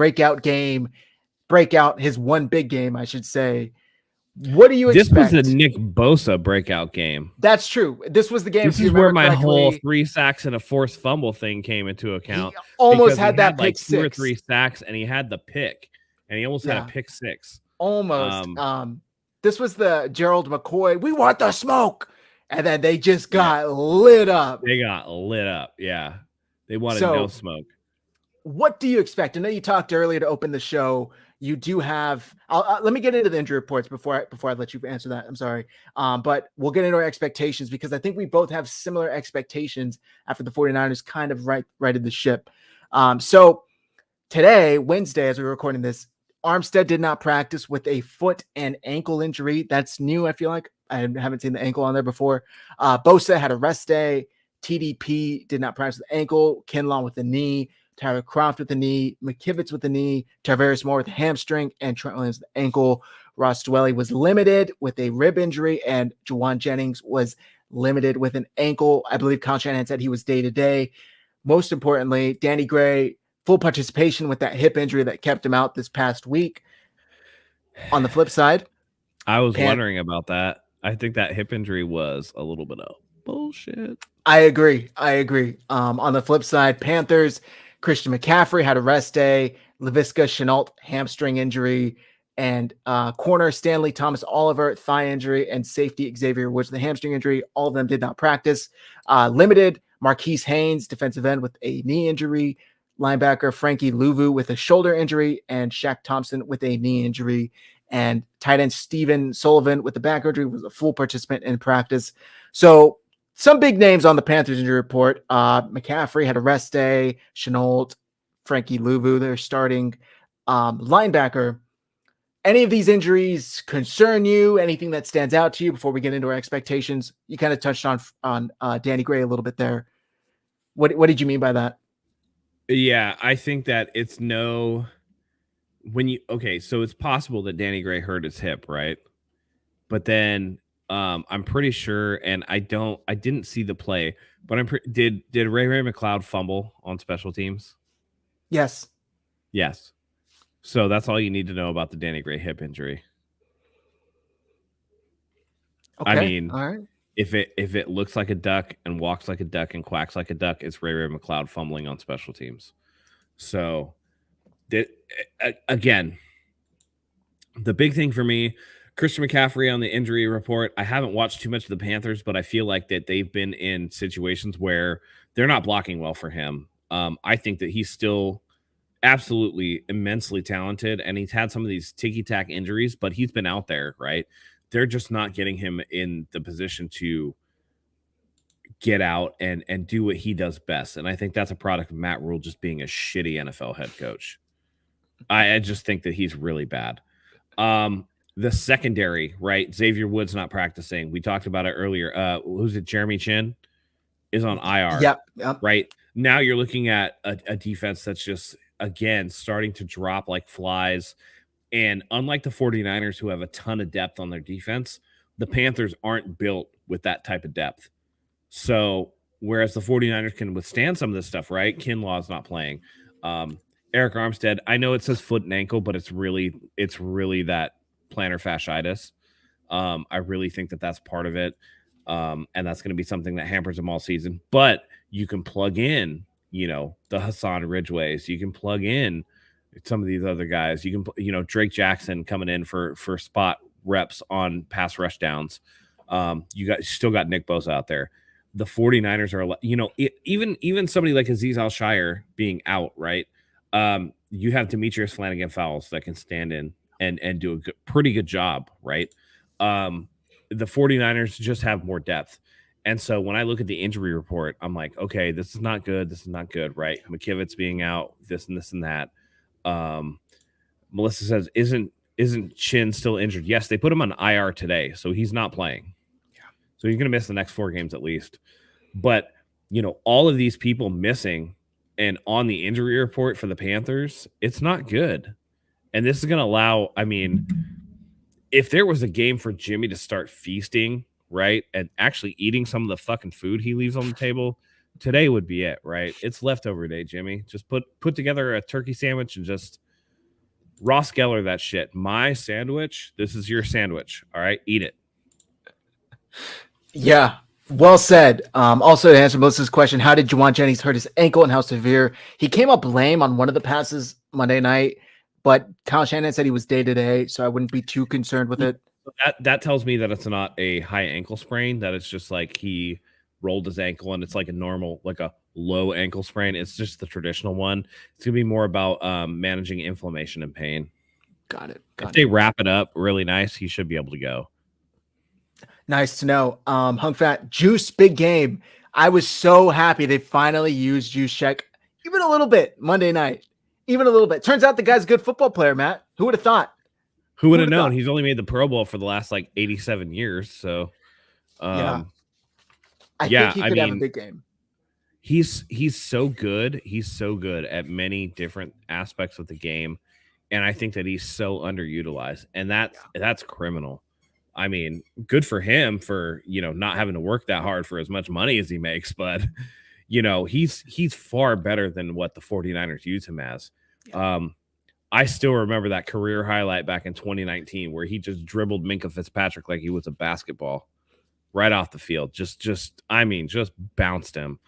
his one big game, I should say. What do you expect? This was a Nick Bosa breakout game. That's true. This was the game. This is where my whole 3 sacks and a forced fumble thing came into account. He almost had that pick 6. 2 or 3 sacks, and he had the pick, and he almost had a pick 6. Almost. This was the Gerald McCoy. We want the smoke, and then they just got lit up. They got lit up. Yeah, they wanted no smoke. What do you expect? I know you talked earlier to open the show. You do have. Let me get into the injury reports before I let you answer that. I'm sorry, but we'll get into our expectations because I think we both have similar expectations after the 49ers kind of righted the ship. So today, Wednesday, as we're recording this, Armstead did not practice with a foot and ankle injury. That's new. I feel like I haven't seen the ankle on there before. Bosa had a rest day. TDP did not practice with the ankle. Kinlaw with the knee. Tyler Croft with the knee, McKivitz with the knee, Tarvarius Moore with the hamstring, and Trent Williams with the ankle. Ross Dwelley was limited with a rib injury, and Juwan Jennings was limited with an ankle. I believe Kyle Shanahan said he was day-to-day. Most importantly, Danny Gray, full participation with that hip injury that kept him out this past week. On the flip side, I was wondering about that. I think that hip injury was a little bit of bullshit. I agree. On the flip side, Panthers, Christian McCaffrey had a rest day, Laviska Shenault hamstring injury, and corner Stanley Thomas Oliver thigh injury, and safety Xavier Woods the hamstring injury. All of them did not practice. Limited Marquise Haynes, defensive end, with a knee injury, linebacker Frankie Louvu with a shoulder injury, and Shaq Thompson with a knee injury, and tight end Steven Sullivan with the back injury was a full participant in practice. So some big names on the Panthers injury report. McCaffrey had a rest day. Shenault, Frankie Louvu, they're starting. Linebacker. Any of these injuries concern you? Anything that stands out to you before we get into our expectations? You kind of touched on Danny Gray a little bit there. What did you mean by that? Yeah, I think that it's no when you okay, so it's possible that Danny Gray hurt his hip, right? But then I'm pretty sure, and I didn't see the play, but did Ray McLeod fumble on special teams? Yes. Yes. So that's all you need to know about the Danny Gray hip injury. I Okay. mean, All right. if it looks like a duck and walks like a duck and quacks like a duck, it's Ray McLeod fumbling on special teams. So that again, the big thing for me, Christian McCaffrey on the injury report. I haven't watched too much of the Panthers, but I feel like that they've been in situations where they're not blocking well for him. I think that he's still absolutely immensely talented, and he's had some of these ticky-tack injuries, but he's been out there, right? They're just not getting him in the position to get out and do what he does best. And I think that's a product of Matt Rule just being a shitty NFL head coach. I just think that he's really bad. The secondary, right? Xavier Woods not practicing. We talked about it earlier. Who's it? Jeremy Chin is on IR. Yep. Right now, you're looking at a defense that's just again starting to drop like flies. And unlike the 49ers, who have a ton of depth on their defense, the Panthers aren't built with that type of depth. So whereas the 49ers can withstand some of this stuff, right? Kinlaw's not playing. Eric Armstead, I know it says foot and ankle, but it's really that plantar fasciitis. I really think that that's part of it. And that's going to be something that hampers him all season. But you can plug in, the Hassan Ridgeways. You can plug in some of these other guys. You can, Drake Jackson coming in for spot reps on pass rush downs. You still got Nick Bosa out there. The 49ers are, even somebody like Azeez Al-Shire being out, right? You have Demetrius Flanagan Fowles that can stand in and do a pretty good job, right? The 49ers just have more depth. And so when I look at the injury report, I'm like, okay, this is not good. This is not good, right? McKivitz being out, this and that. Melissa says, isn't Chin still injured? Yes, they put him on IR today, so he's not playing. Yeah. So he's going to miss the next 4 games at least. But, all of these people missing and on the injury report for the Panthers, it's not good. And this is going to allow, if there was a game for Jimmy to start feasting, right, and actually eating some of the fucking food he leaves on the table, today would be it, right? It's leftover day, Jimmy. Just put together a turkey sandwich and just Ross Geller that shit. My sandwich, this is your sandwich, all right? Eat it. Yeah, well said. Also, to answer Melissa's question, how did Juwan Jennings hurt his ankle and how severe? He came up lame on one of the passes Monday night, but Kyle Shanahan said he was day-to-day, so I wouldn't be too concerned with it. That tells me that it's not a high ankle sprain, that it's just like he rolled his ankle and it's like a normal, like a low ankle sprain. It's just the traditional one. It's going to be more about managing inflammation and pain. Got it. If they wrap it up really nice, he should be able to go. Nice to know. Hung Fat, Juice, big game. I was so happy they finally used Juice Check even a little bit Monday night. Even a little bit. Turns out the guy's a good football player, Matt. Who would have thought? Who would have known? He's only made the Pro Bowl for the last 87 years. So, I think he could have a big game. He's so good. He's so good at many different aspects of the game, and I think that he's so underutilized, and that's criminal. Good for him for not having to work that hard for as much money as he makes, but he's far better than what the 49ers use him as. Yeah. I still remember that career highlight back in 2019 where he just dribbled Minkah Fitzpatrick like he was a basketball right off the field. Just bounced him.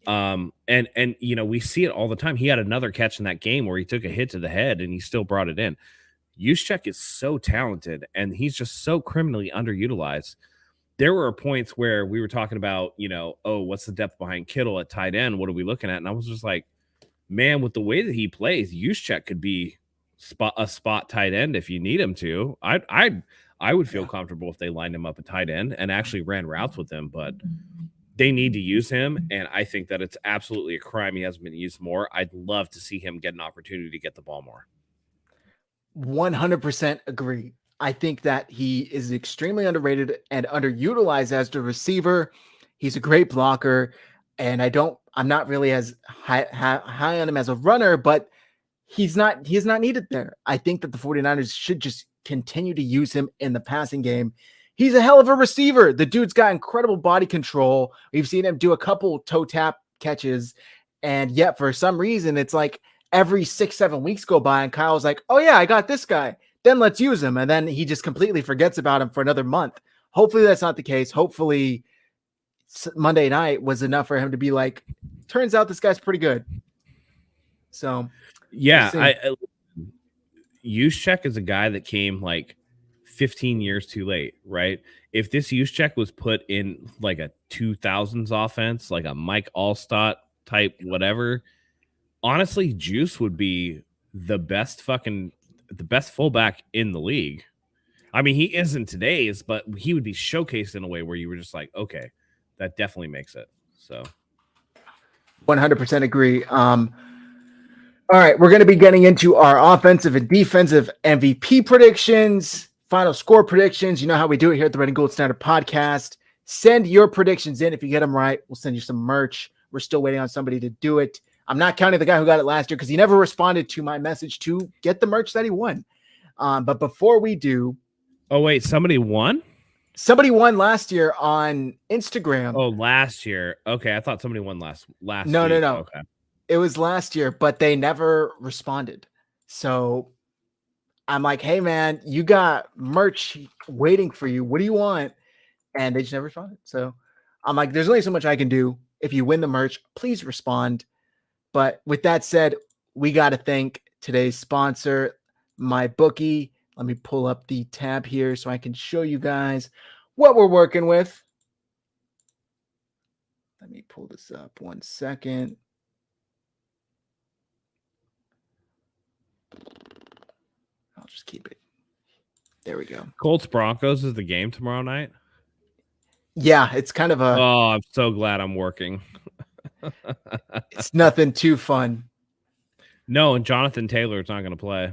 And we see it all the time. He had another catch in that game where he took a hit to the head and he still brought it in. Juszczyk is so talented and he's just so criminally underutilized. There were points where we were talking about, what's the depth behind Kittle at tight end? What are we looking at? And I was just like, man, with the way that he plays, Juszczyk could be a spot tight end if you need him to. I would feel comfortable if they lined him up at tight end and actually ran routes with him, but they need to use him. And I think that it's absolutely a crime he hasn't been used more. I'd love to see him get an opportunity to get the ball more. 100% agree. I think that he is extremely underrated and underutilized as the receiver. He's a great blocker. And I'm not really as high on him as a runner, but he's not needed there. I think that the 49ers should just continue to use him in the passing game. He's a hell of a receiver. The dude's got incredible body control. We've seen him do a couple toe tap catches. And yet for some reason, it's like every 6-7 weeks go by and Kyle's like, oh yeah, I got this guy. Then let's use him. And then he just completely forgets about him for another month. Hopefully that's not the case. Hopefully Monday night was enough for him to be like, turns out this guy's pretty good. So yeah, Juszczyk is a guy that came like 15 years too late, right? If this Juszczyk was put in like a 2000s offense, like a Mike Allstott type whatever, honestly, Juice would be the best fullback in the league. I mean, he isn't today's, but he would be showcased in a way where you were just like, okay, that definitely makes it. So 100% agree. All right, we're going to be getting into our offensive and defensive MVP predictions, final score predictions. You know how we do it here at the Red and Gold Standard Podcast. Send your predictions in. If you get them right, we'll send you some merch. We're still waiting on somebody to do it. I'm not counting the guy who got it last year because he never responded to my message to get the merch that he won. But before we do... Oh, wait, somebody won? Somebody won last year on Instagram. Oh, last year. Okay, I thought somebody won last No. Okay. It was last year, but they never responded. So I'm like, hey, man, you got merch waiting for you. What do you want? And they just never responded. So I'm like, there's only so much I can do. If you win the merch, please respond. But with that said, we got to thank today's sponsor, Mybookie. Let me pull up the tab here so I can show you guys what we're working with. Let me pull this up 1 second. I'll just keep it. There we go. Colts Broncos is the game tomorrow night. Yeah, it's kind of a... Oh, I'm so glad I'm working. It's nothing too fun. No, and Jonathan Taylor's not going to play.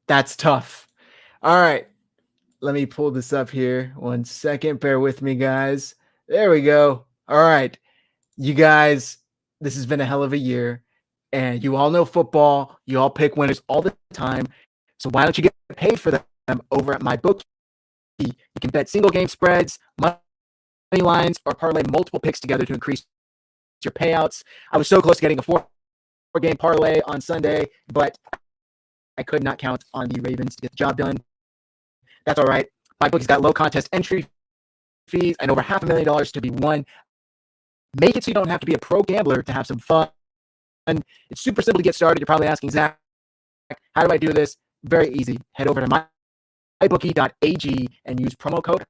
That's tough. All right. Let me pull this up here 1 second. Bear with me, guys. There we go. All right. You guys, this has been a hell of a year. And you all know football. You all pick winners all the time. So why don't you get paid for them over at Mybookie? You can bet single game spreads, money lines, or parlay multiple picks together to increase your payouts. I was so close to getting a 4-game parlay on Sunday, but I could not count on the Ravens to get the job done. That's all right. Mybookie's got low contest entry fees and over $500,000 to be won. Make it so you don't have to be a pro gambler to have some fun. It's super simple to get started. You're probably asking, Zach, how do I do this? Very easy. Head over to Mybookie.ag and use promo code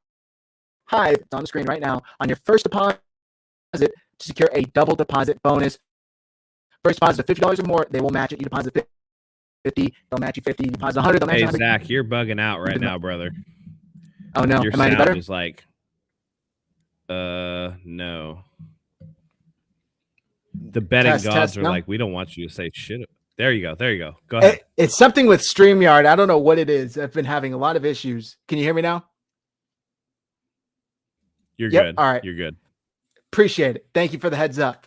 Hive. It's on the screen right now. On your first deposit to secure a double deposit bonus. First deposit of $50 or more, they will match it. You deposit 50, they'll match you 50. You deposit 100, they'll match you 100. Hey, Zach, you're bugging out right now, brother. Oh, no. Your Am I any better? sound is like, no. The betting gods are like, we don't want you to say shit. There you go. Go ahead. It's something with StreamYard. I don't know what it is. I've been having a lot of issues. Can you hear me now? You're good. All right. You're good. Appreciate it. Thank you for the heads up.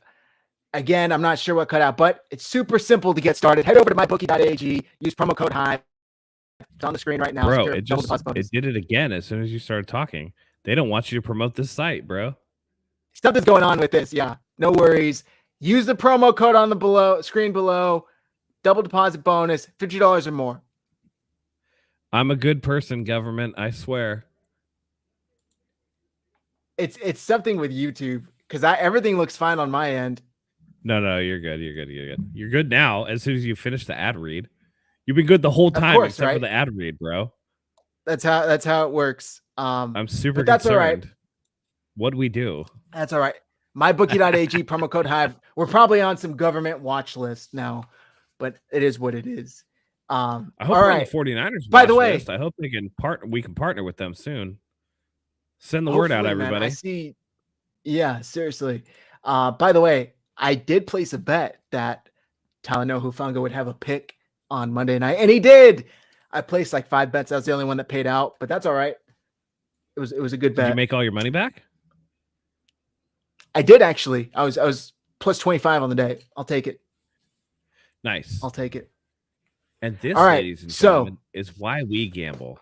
Again, I'm not sure what cut out, but it's super simple to get started. Head over to Mybookie.ag. Use promo code Hive. It's on the screen right now. Bro, it did it again as soon as you started talking. They don't want you to promote this site, bro. Something's going on with this. Yeah, no worries. Use the promo code on the screen below. Double deposit bonus, $50 or more. I'm a good person, government. I swear. It's something with YouTube because everything looks fine on my end. No, you're good. You're good now. As soon as you finish the ad read, you've been good the whole time, except for the ad read, bro. That's how it works. I'm super concerned. That's all right. What do we do? That's all right. Mybookie.ag promo code Hive. We're probably on some government watch list now, but it is what it is. I hope we're on the 49ers. By the way, list. I hope we can partner with them soon. Send the word out, everybody. Man, I see. Yeah, seriously. By the way, I did place a bet that Talanoa Hufanga would have a pick on Monday night, and he did. I placed like 5 bets. I was the only one that paid out, but that's all right. It was a good bet. Did you make all your money back? I did actually. I was plus 25 on the day. I'll take it. Nice. I'll take it. And this, all right, ladies and gentlemen, is why we gamble.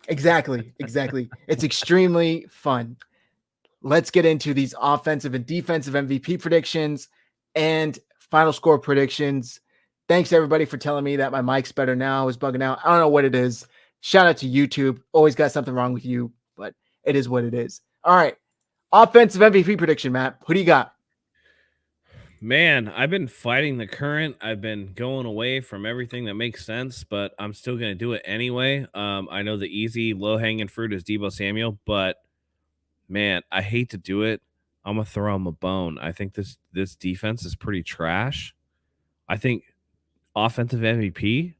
Exactly. It's extremely fun. Let's get into these offensive and defensive MVP predictions and final score predictions. Thanks everybody for telling me that my mic's better now. I was bugging out. I don't know what it is. Shout out to YouTube. Always got something wrong with you, but it is what it is. All right. Offensive MVP prediction, Matt. Who do you got? Man, I've been fighting the current. I've been going away from everything that makes sense, but I'm still going to do it anyway. I know the easy, low-hanging fruit is Deebo Samuel, but man, I hate to do it. I'm going to throw him a bone. I think this defense is pretty trash. I think offensive MVP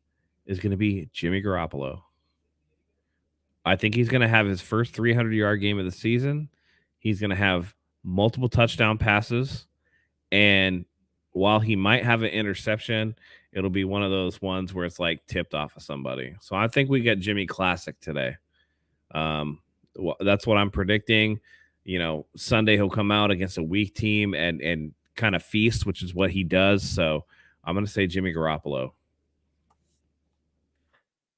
is going to be Jimmy Garoppolo. I think he's going to have his first 300-yard game of the season. He's going to have multiple touchdown passes. And while he might have an interception, it'll be one of those ones where it's like tipped off of somebody. So I think we get Jimmy Classic today. That's what I'm predicting. You know, Sunday he'll come out against a weak team and kind of feast, which is what he does. So I'm going to say Jimmy Garoppolo.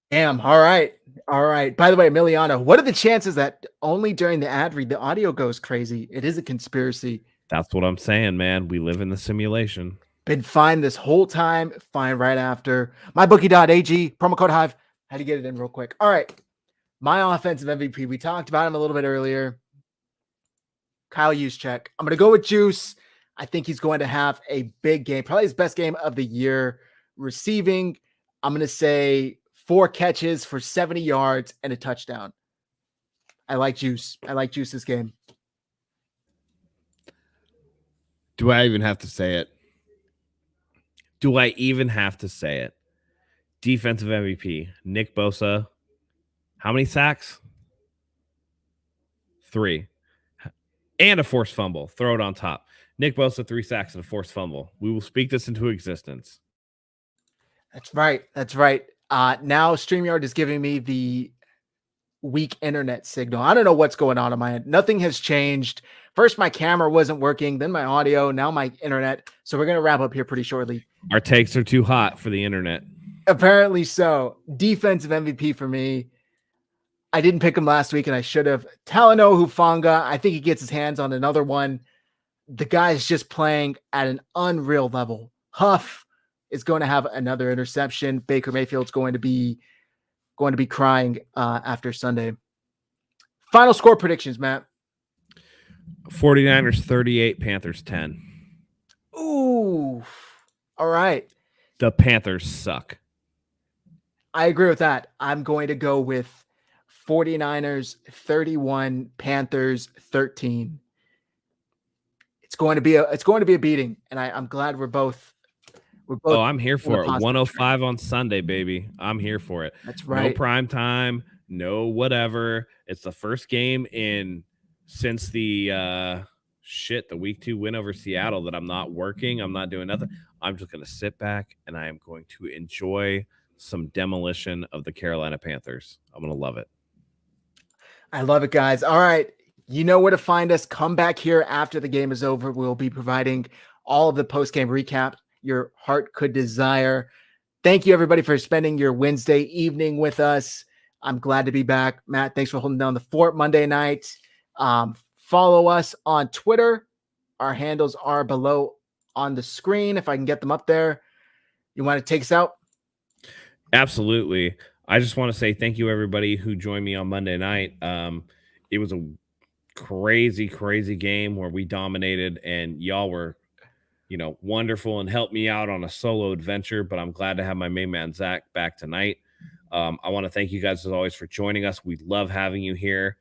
Damn. All right. By the way, Emiliano, what are the chances that only during the ad read the audio goes crazy? It is a conspiracy. That's what I'm saying, man. We live in the simulation. Been fine this whole time. Fine right after. Mybookie.ag, promo code Hive. Had to get it in real quick. All right. My offensive MVP. We talked about him a little bit earlier. Kyle Juszczyk. I'm going to go with Juice. I think he's going to have a big game. Probably his best game of the year. Receiving, I'm going to say 4 catches for 70 yards and a touchdown. I like Juice. I like Juice this game. Do I even have to say it? Defensive MVP, Nick Bosa. How many sacks? 3. And a forced fumble. Throw it on top. Nick Bosa, 3 sacks and a forced fumble. We will speak this into existence. That's right. Now StreamYard is giving me the weak internet signal. I don't know what's going on my end. Nothing has changed. First, my camera wasn't working, then my audio, now my internet. So we're going to wrap up here pretty shortly. Our takes are too hot for the internet. Apparently so. Defensive MVP for me. I didn't pick him last week, and I should have. Talanoa Hufanga, I think he gets his hands on another one. The guy is just playing at an unreal level. Huff is going to have another interception. Baker Mayfield's going to be crying after Sunday. Final score predictions, Matt. 49ers 38, Panthers 10. Ooh. All right. The Panthers suck. I agree with that. I'm going to go with 49ers 31, Panthers 13. It's going to be a beating, and I'm glad we're both. Oh, I'm here for it. 105 on Sunday, baby. I'm here for it. That's right. No prime time, no whatever. It's the first game since the week 2 win over Seattle that I'm not working. I'm not doing nothing. I'm just going to sit back and I am going to enjoy some demolition of the Carolina Panthers. I'm going to love it. I love it, guys. All right. You know where to find us. Come back here after the game is over. We'll be providing all of the post-game recap your heart could desire. Thank you, everybody, for spending your Wednesday evening with us. I'm glad to be back. Matt, thanks for holding down the fort Monday night. Follow us on Twitter. Our handles are below on the screen, if I can get them up there. You want to take us out? Absolutely. I just want to say thank you, everybody who joined me on Monday night. It was a crazy, crazy game where we dominated, and y'all were, wonderful and helped me out on a solo adventure, but I'm glad to have my main man, Zach, back tonight. I want to thank you guys, as always, for joining us. We love having you here.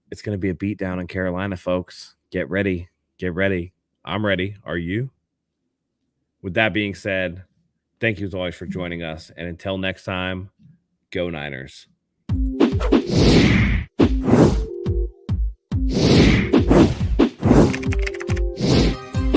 It's going to be a beatdown in Carolina, folks. Get ready. I'm ready. Are you? With that being said, thank you, as always, for joining us. And until next time, go Niners.